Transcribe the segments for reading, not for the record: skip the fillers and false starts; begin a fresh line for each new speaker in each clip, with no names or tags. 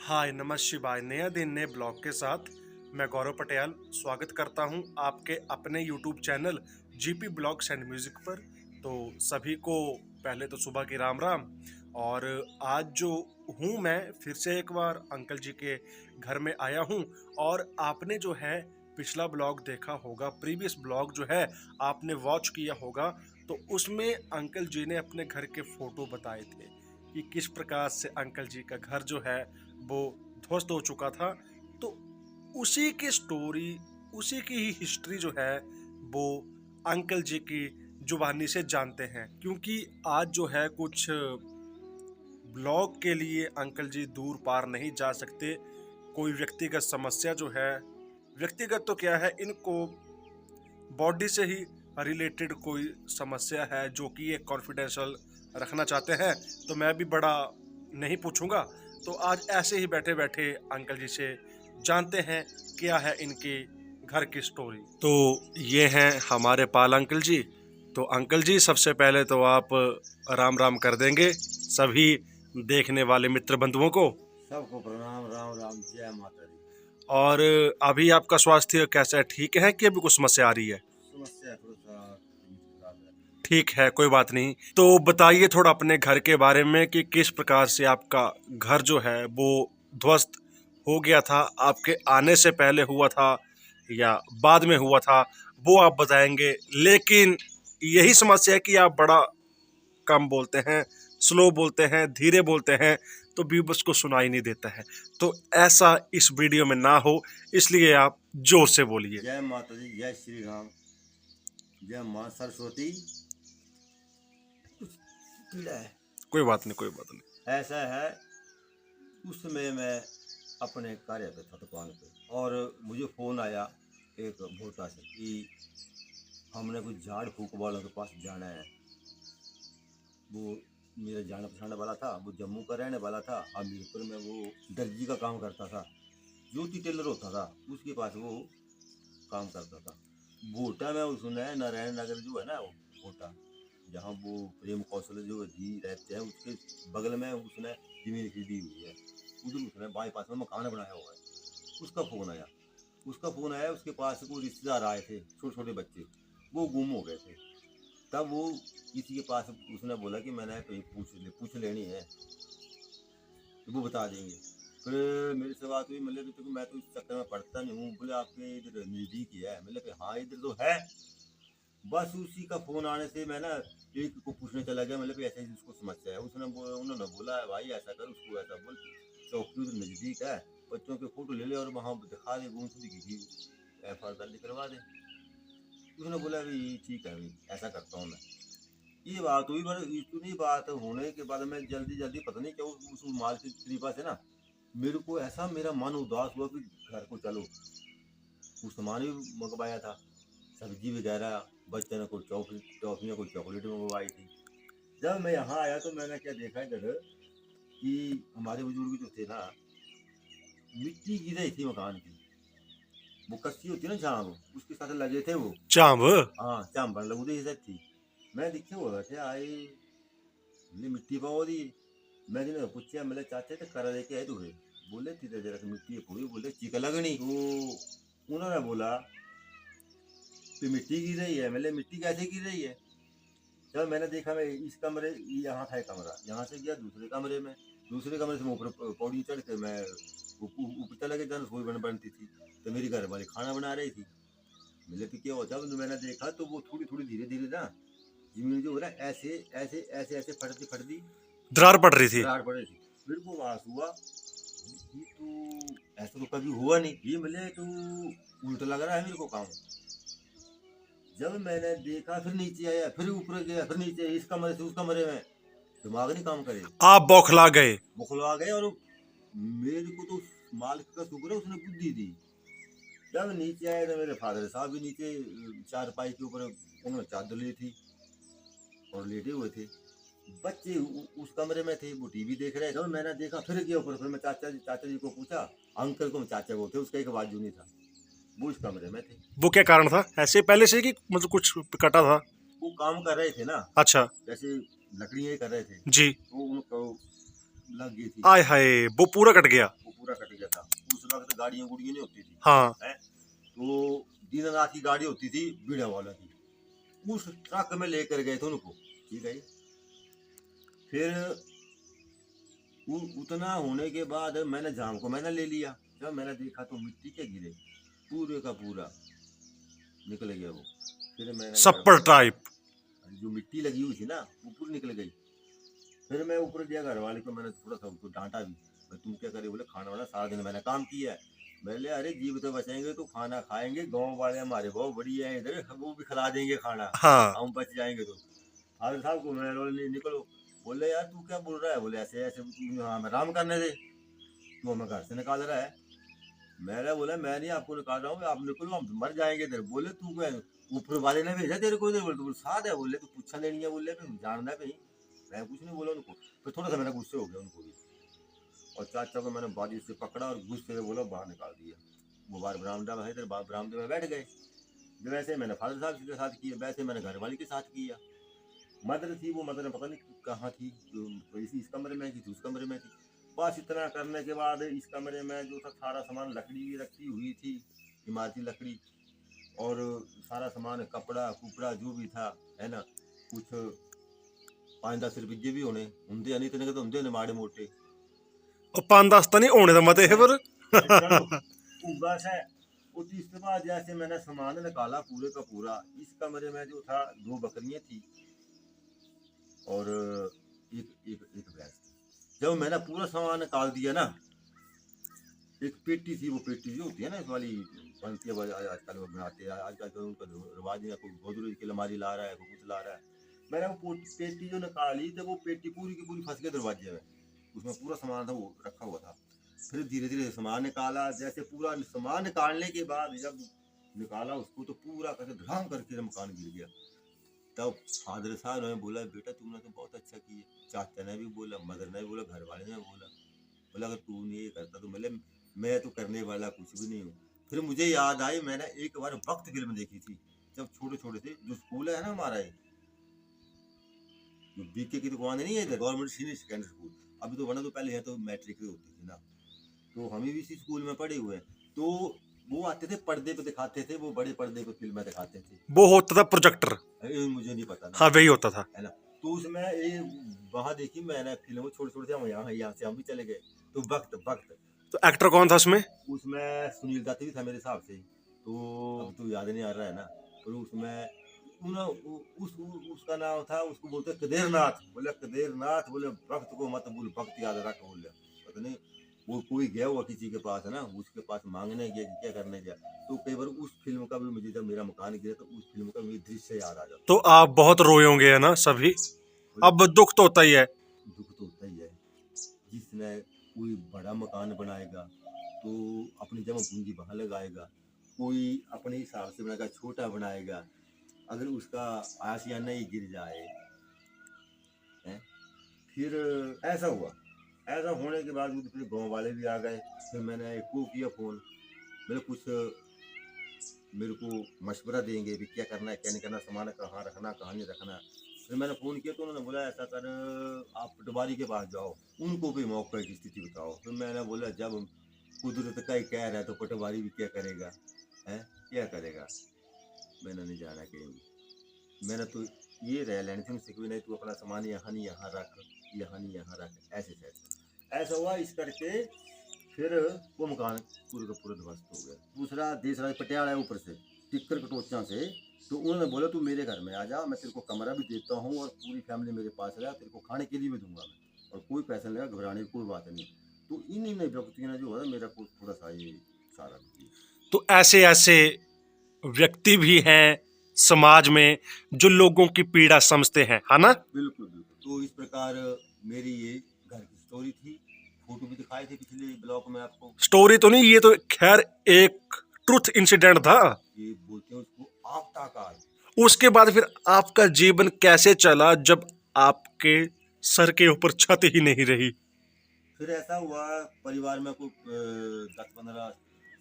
हाय नमः शिवाय। नया दिन नए ब्लॉग के साथ मैं गौरव पटेल स्वागत करता हूं आपके अपने YouTube channel GP blogs and music पर। तो सभी को पहले तो सुबह की राम राम। और आज जो हूं मैं फिर से एक बार अंकल जी के घर में आया हूं। और आपने जो है पिछला ब्लॉग देखा होगा, प्रीवियस ब्लॉग जो है आपने वॉच किया होगा, तो उसमें अंकल जी ने अपने घर के फोटो बताए थे कि किस प्रकार से अंकल जी का घर जो है वो ध्वस्त हो चुका था। तो उसी की स्टोरी, उसी की ही हिस्ट्री जो है वो अंकल जी की जुबानी से जानते हैं। क्योंकि आज जो है कुछ ब्लॉग के लिए अंकल जी दूर पार नहीं जा सकते। कोई व्यक्तिगत समस्या जो है, व्यक्तिगत तो क्या है, इनको बॉडी से ही रिलेटेड कोई समस्या है जो कि ये कॉन्फिडेंशियल रखना चाहते हैं। तो मैं भी बड़ा नहीं पूछूंगा। तो आज ऐसे ही बैठे बैठे अंकल जी से जानते हैं क्या है इनके घर की स्टोरी। तो ये हैं हमारे पाल अंकल जी। तो अंकल जी सबसे पहले तो आप राम राम कर देंगे सभी देखने वाले मित्र बंधुओं को।
सबको प्रणाम। राम राम, जय माता दी।
और अभी आपका स्वास्थ्य कैसा है, ठीक है कि अभी कुछ समस्या आ रही है?
समस्या थोड़ा सा तबीयत खराब है।
ठीक है, कोई बात नहीं। तो बताइए थोड़ा अपने घर के बारे में कि किस प्रकार से आपका घर जो है वो ध्वस्त हो गया था, आपके आने से पहले हुआ था या बाद में हुआ था, वो आप बताएंगे। लेकिन यही समस्या है कि आप बड़ा कम बोलते हैं, स्लो बोलते हैं, धीरे बोलते हैं, तो व्यूअर्स को सुनाई नहीं देता है। तो ऐसा इस वीडियो में ना हो, इसलिए आप जोर से बोलिए।
जय माता दी, जय श्री राम, जय माँ सरस्वती। कुछ पीड़ा है।
कोई बात नहीं, कोई बात नहीं।
ऐसा है, उस समय मैं अपने कार्य पे था दुकान पे, और मुझे फ़ोन आया एक भोटा से कि हमने कुछ झाड़ फूक वालों के पास जाना है। वो मेरा जाना पहचाना वाला था, वो जम्मू का रहने वाला था। हमीरपुर में वो दर्जी का काम करता था, ज्योति टेलर होता था, उसके पास वो काम करता था। भोटा में उसने नारायण नगर जो है ना, वो भोटा जहाँ वो प्रेम कौशल जो जी रहते हैं, उसके बगल में उसने जमीन खरीदी हुई है। उधर उसने बाईपास में मकान बनाया हुआ है। उसका फ़ोन आया, उसके पास कोई रिश्तेदार आए थे, छोटे छोटे बच्चे, वो गुम हो गए थे। तब वो किसी के पास उसने बोला कि मैंने कहीं पूछ लेनी है, तो वो बता देंगे। फिर मेरे से बात हुई, मतलब तो मैं तो इस चक्कर में पढ़ता नहीं हूँ। बोले आपके इधर नज़दीक ही है? मतलब हाँ इधर तो है। बस उसी का फ़ोन आने से मैं ना एक को पूछने चला गया, मतलब ऐसे उसको समस्या है। उन्होंने बोला है भाई ऐसा कर, उसको ऐसा बोल, चौकी उधर नज़दीक है, बच्चों के फ़ोटो ले ले और वहाँ दिखा दे, गुमशुदगी की FIR दर्ज करवा दे। उसने बोला भाई ठीक है, भाई ऐसा करता हूँ मैं। ये बात हुई, पर इतनी बात होने के बाद मैं जल्दी जल्दी पता नहीं क्या उस माल की कृपा से ना मेरे को ऐसा, मेरा मन उदास हुआ कि घर को चलो। कुछ सामान भी मंगवाया था, सब्जी वगैरह, बच्चे ने कुछ टॉफियाँ कुछ चॉकलेट मंगवाई थी। जब मैं यहाँ आया तो मैंने क्या देखा इधर कि हमारे बुजुर्ग जो थे ना, मिट्टी गिर रही थी मकान की। वो कस्सी होती है ना झाँप, उसके साथ लगे थे वो।
चांब?
हाँ चांबन लगू थी। मैं दिखे वो बैठे आए, मिट्टी पाओ दी। मैं जिन्हें पूछा, मेरे चाचा तो करा लेके आए तुझे? बोले थी जरा मिट्टी पूरी, बोले चिका लगनी। तो उन्होंने बोला कि मिट्टी गिर रही है। मैंने मिट्टी कैसे गिर रही है? जब मैंने देखा, मैं इस कमरे, यहाँ था एक कमरा, यहाँ से गया दूसरे कमरे में, दूसरे कमरे से मैं ऊपर पौड़ी चढ़ के मैं ऊपर चला गया, जहाँ रसोई बनती थी। तो मेरी घर वाली खाना बना रही थी। मतलब कि क्या होता है, मैंने देखा तो वो थोड़ी थोड़ी धीरे धीरे ना जमीन जो हो रहा है ऐसे ऐसे ऐसे ऐसे फटती फटती
दरार पड़ रही थी।
दरार पड़ रही थी। मेरे को आभास हुआ ये तो ऐसा तो कभी हुआ नहीं, ये मिले तो उल्टा लग रहा है मेरे को काम। जब मैंने देखा, फिर नीचे आया, फिर ऊपर गया, फिर नीचे, इस कमरे से उस कमरे में, दिमाग नहीं काम करे,
आप बौखला गए।
बुखला गए। और मेरे को तो मालिक का शुक्र है, उसने बुद्धि दी। जब नीचे आए तो मेरे फादर साहब भी नीचे चारपाई के ऊपर, उन्होंने चादर ली थी और लेटे हुए थे। बच्चे उस कमरे में थे, वो टीवी देख रहे थे। जब मैंने देखा, फिर गया ऊपर, फिर मैं चाचा जी को पूछा, अंकल को, चाचा को थे, उसका एक बाजू नहीं था, वो इस कमरे में थे।
वो क्या कारण था? ऐसे पहले से कि मतलब कुछ कटा था?
वो काम कर रहे थे ना,
अच्छा।
जैसे लकड़ियाँ कर रहे थे,
जी।
तो उनको लग गई थी,
आय हाय, वो पूरा कट गया।
वो पूरा कट गया था। उस वक्त गाड़ियां गुड़ियां नहीं होती थी
हाँ।
हैं। तो दीनानाथ की गाड़ी होती थी बीड़ा वाला की, उस ट्रक में लेकर गए थे उनको। ठीक है जी। फिर उतना होने के बाद मैंने जाम को मैंने ले लिया। जब मैंने देखा तो मिट्टी के गिरे पूरे का पूरा निकल गया वो। फिर मैंने
सप्पर टाइप।
जो मिट्टी लगी हुई थी ना वो पूरी निकल गई। फिर मैं ऊपर गया, घर वाले को मैंने थोड़ा सा उसको डांटा भी, भाई तुम क्या करे, बोले खाना वाना सारा दिन मैंने काम किया है। मैंने अरे जीव तो बचेंगे तो खाना खाएंगे, गांव वाले हमारे बहुत बढ़िया है इधर, वो भी खिला देंगे खाना,
हाँ।
हम बच जाएंगे। तो फादर साहब को मैंने बोला निकलो। बोले यार तू क्या बोल रहा है, बोले ऐसे ऐसे हमें आराम करने दे, तू हमें घर से निकाल रहा है। मैंने बोला मैं नहीं आपको निकाल रहा हूँ, आप निकलो हम मर जाएंगे इधर। बोले तू क्या ऊपर वाले ने भेजा तेरे को इधर, बोले तो साथ है, बोले तू पूछा लेनी है, बोले फिर जानना है कहीं। मैं कुछ नहीं बोला उनको। फिर थोड़ा सा मैंने गुस्से हो गया उनको भी, और चाचा को मैंने बाजू से पकड़ा और गुस्से से बोला बाहर निकाल दिया। वो बाहर बरामदा में है, इधर बरामदे में बैठ गए। वैसे मैंने फादर साहब के साथ किया, वैसे मैंने घर वाली के साथ किया। मदर थी, वो मदर पता नहीं कहाँ थी, तो इस कमरे में थी, उस कमरे में थी। बस इतना करने के बाद इस कमरे में जो था सारा सामान, लकड़ी भी रखी हुई थी, इमारती लकड़ी, और सारा सामान कपड़ा कुपड़ा जो भी था, है ना, कुछ 5-10 रुपये भी होने होंगे, नहीं इतने के तो होंगे ने माड़े मोटे।
और 5-10 तो नहीं होने तो मत है पर।
चलो वो बस है। उस इसके बाद जैसे मैंने सामान निकाला पूरे का पूरा, इस कमरे में जो था 2 बकरियां थी और एक एक एक भैंस थी। जब मैंने पूरा सामान निकाल दिया ना, एक पेटी थी, वो पेटी जो होती है ना इस वाली बनती है, आजकल वो बनाते हैं, आजकल तो उनका रिवाज है, कोई गोदरेज की अलमारी ला रहा है, कोई कुछ ला रहा है। मैंने वो पेटी जो निकाली तो वो पेटी पूरी की पूरी फंस गई दरवाजे में, उसमें पूरा सामान था वो रखा हुआ था। फिर धीरे धीरे सामान निकाला, जैसे पूरा सामान निकालने के बाद जब निकाला उसको, तो पूरा करके धड़ाम करके मकान गिर गया। तब फादर साहब ने बोला बेटा तुमने तो बहुत अच्छा किया, चाचा ने भी बोला, मदर ने भी बोला, घर वाले ने बोला, बोला अगर तू नहीं ये करता तो मतलब मैं तो करने वाला कुछ भी नहीं हूँ। फिर मुझे याद आई, मैंने एक बार वक्त फिल्म देखी थी जब छोटे छोटे थे। जो स्कूल है ना हमारा, जो बीके की दुकान नहीं है, गवर्नमेंट सीनियर सेकेंडरी स्कूल, अभी तो बना तो पहले है तो मैट्रिक ही होती थी ना, तो हम भी इसी स्कूल में पढ़े हुए हैं। तो वो आते थे पर्दे पे दिखाते थे, वो बड़े पर्दे पे फिल्में दिखाते थे।
वो होता था प्रोजेक्टर।
मुझे नहीं पता ना।
हाँ वही होता था।
है ना। तो उसमें ये वहाँ देखी मैंने फिल्म, छोटे छोटे थे हम, यहाँ से हम भी चले गए। तो वक्त वक्त
तो एक्टर कौन था उसमें?
उसमें सुनील दत्त भी था मेरे हिसाब से। तो अब तो याद नहीं आ रहा है ना। तो उसमें उसका नाम था, उसको बोलते कदेरनाथ। बोले कदेरनाथ, बोले वक्त को मत भूल, वक्त याद रख। बोले पता नहीं वो कोई गया हुआ किसी के पास है ना, उसके पास मांगने गया कि क्या करने गया। तो कई बार उस फिल्म का भी मुझे, जब मेरा मकान गिरा तो उस फिल्म का मुझे दृश्य याद आ जाता।
तो आप बहुत रोए होंगे है ना सभी? अब दुख तो होता ही है।
दुख तो होता ही है। जिसने कोई बड़ा मकान बनाएगा तो अपनी जमा पूंजी वहां लगाएगा, कोई अपने हिसाब से बनाएगा, छोटा बनाएगा, अगर उसका आशियाना ही गिर जाए है। फिर ऐसा हुआ। ऐसा होने के बाद फिर गांव वाले भी आ गए। फिर मैंने को किया फोन, मेरे कुछ मेरे को मशवरा देंगे भी क्या करना है क्या नहीं करना, सामान कहाँ रखना कहाँ नहीं रखना। फिर मैंने फ़ोन किया तो उन्होंने बोला ऐसा कर, आप पटवारी के पास जाओ, उनको भी मौके की स्थिति बताओ। फिर मैंने बोला जब कुदरत का ही कह रहा है तो पटवारी भी क्या करेगा, है क्या करेगा। मैंने नहीं जाना कहीं भी। मैंने तो ये रह लेनी थी उनसे कि नहीं तू अपना सामान यहाँ नहीं यहाँ रख, यहाँ नहीं यहाँ रख, ऐसे ऐसा हुआ। इस करके फिर वो मकान पूरे का पूरा ध्वस्त हो गया। दूसरा देश राज पटियाला है ऊपर से टिक्कर कटोचा से। तो उन्होंने बोला तू मेरे घर में आ जा, मैं तेरे को कमरा भी देता हूँ और पूरी फैमिली मेरे पास रहा, तेरे को खाने के लिए भी दूंगा मैं, और कोई पैसा नहीं लगा, घबराने की कोई बात नहीं। तो इन व्यक्तियों ने जो है मेरा को थोड़ा सा ये सारा किया।
तो ऐसे ऐसे व्यक्ति भी हैं समाज में जो लोगों की पीड़ा समझते हैं, है ना?
बिल्कुल बिल्कुल। तो इस प्रकार मेरी ये घर की स्टोरी थी। फोटो भी दिखाए थे पिछले ब्लॉग में आपको।
स्टोरी तो नहीं, ये तो खैर एक ट्रुथ इंसिडेंट था।
ये बोलते हैं उसको आपदा काल।
उसके बाद फिर आपका जीवन कैसे चला जब आपके सर के ऊपर छत ही नहीं रही?
फिर ऐसा हुआ, परिवार में कोई 10-15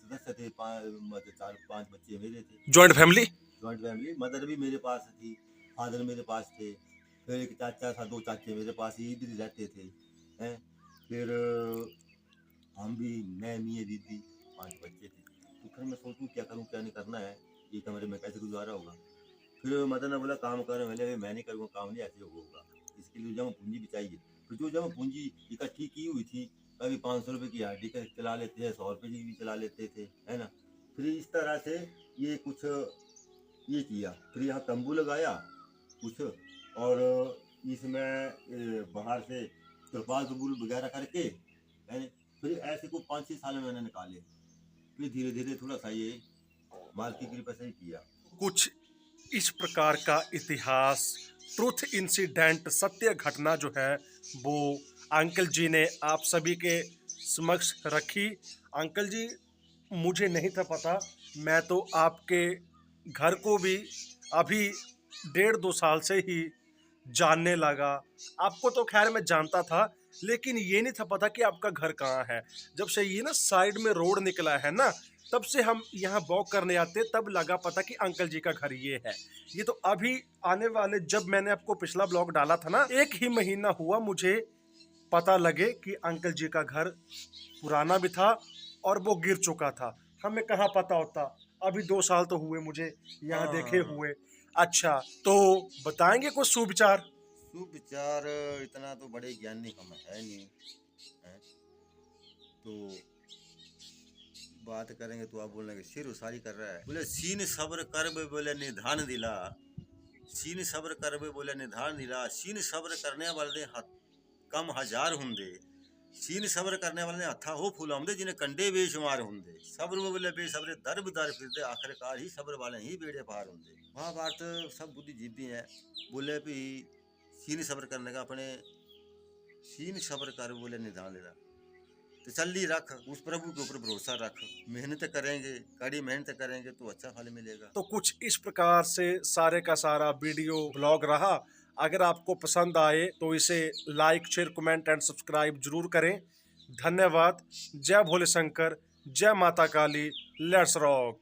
सदस्य थे, 4-5 बच्चे मेरे थे।
Joint family?
Joint family. Mother भी मेरे पास थी, फादर मेरे पास थे। फिर एक चाचा था, 2 चाचे मेरे पास ही इधर ही रहते थे हैं। फिर हम भी, मैं मियाँ दीदी 5 बच्चे थे। तो फिर मैं सोचूं क्या करूं क्या नहीं करना है, ये कमरे में कैसे गुजारा होगा। फिर मदन ने बोला काम कर, मैं नहीं करूँगा काम, नहीं ऐसे होगा, इसके लिए जमा पूंजी भी चाहिए। फिर जो जमा पूंजी इकट्ठी की हुई थी, कभी 500 रुपये की हार्डी का चला लेते हैं, 100 रुपये की भी चला लेते थे, है ना। फिर इस तरह से ये कुछ ये किया। फिर यहाँ तंबू लगाया कुछ, और इसमें बाहर से तिरपाल तबूल वगैरह करके, है। फिर ऐसे को 5-6 साल में मैंने निकाले। फिर धीरे धीरे थोड़ा सा ये माल की कृपा से ही किया।
कुछ इस प्रकार का इतिहास, ट्रुथ इंसिडेंट, सत्य घटना जो है वो अंकल जी ने आप सभी के समक्ष रखी। अंकल जी, मुझे नहीं था पता, मैं तो आपके घर को भी अभी 1.5-2 साल से ही जानने लगा। आपको तो खैर मैं जानता था, लेकिन ये नहीं था पता कि आपका घर कहाँ है। जब से ये ना साइड में रोड निकला है ना, तब से हम यहाँ वॉक करने आते, तब लगा पता कि अंकल जी का घर ये है। ये तो अभी आने वाले, जब मैंने आपको पिछला ब्लॉग डाला था ना, 1 ही महीना हुआ मुझे पता लगे कि अंकल जी का घर पुराना भी था और वो गिर चुका था। हमें कहाँ पता होता, अभी 2 साल तो हुए मुझे यहाँ देखे हुए। अच्छा, तो बताएंगे कुछ सुविचार?
सुविचार इतना तो बड़े ज्ञानी हम है नहीं, है? तो बात करेंगे तो आप बोलेंगे सिर उसारी कर रहा है। बोले सीन सब्र करबे बोले निधान दिला, सीन सब्र करबे बोले निधान दिला, सीन सब्र करने वाले कम हजार हुंदे, सीन सब्र करने वाले हथा हो फूल हमदे जिन्हें कंडे बेशुमार हुंदे, सब्र बोले बेसब्रे दर बदर फिरते, आखिरकार ही सब्र वाले ही बेड़े पार हुंदे। महाभारत सब बुद्धिजीवी हैं। बोले भी सीन सब्र करने का, अपने सीन सब्र कर बोले निधान लेना, तसल्ली रख, उस प्रभु के ऊपर भरोसा रख, मेहनत करेंगे, कड़ी मेहनत करेंगे तो अच्छा फल मिलेगा।
तो कुछ इस प्रकार से सारे का सारा वीडियो ब्लॉग रहा। अगर आपको पसंद आए तो इसे like, share, comment and subscribe जरूर करें। धन्यवाद। जय भोले शंकर, जय माता काली, लेट्स रॉक।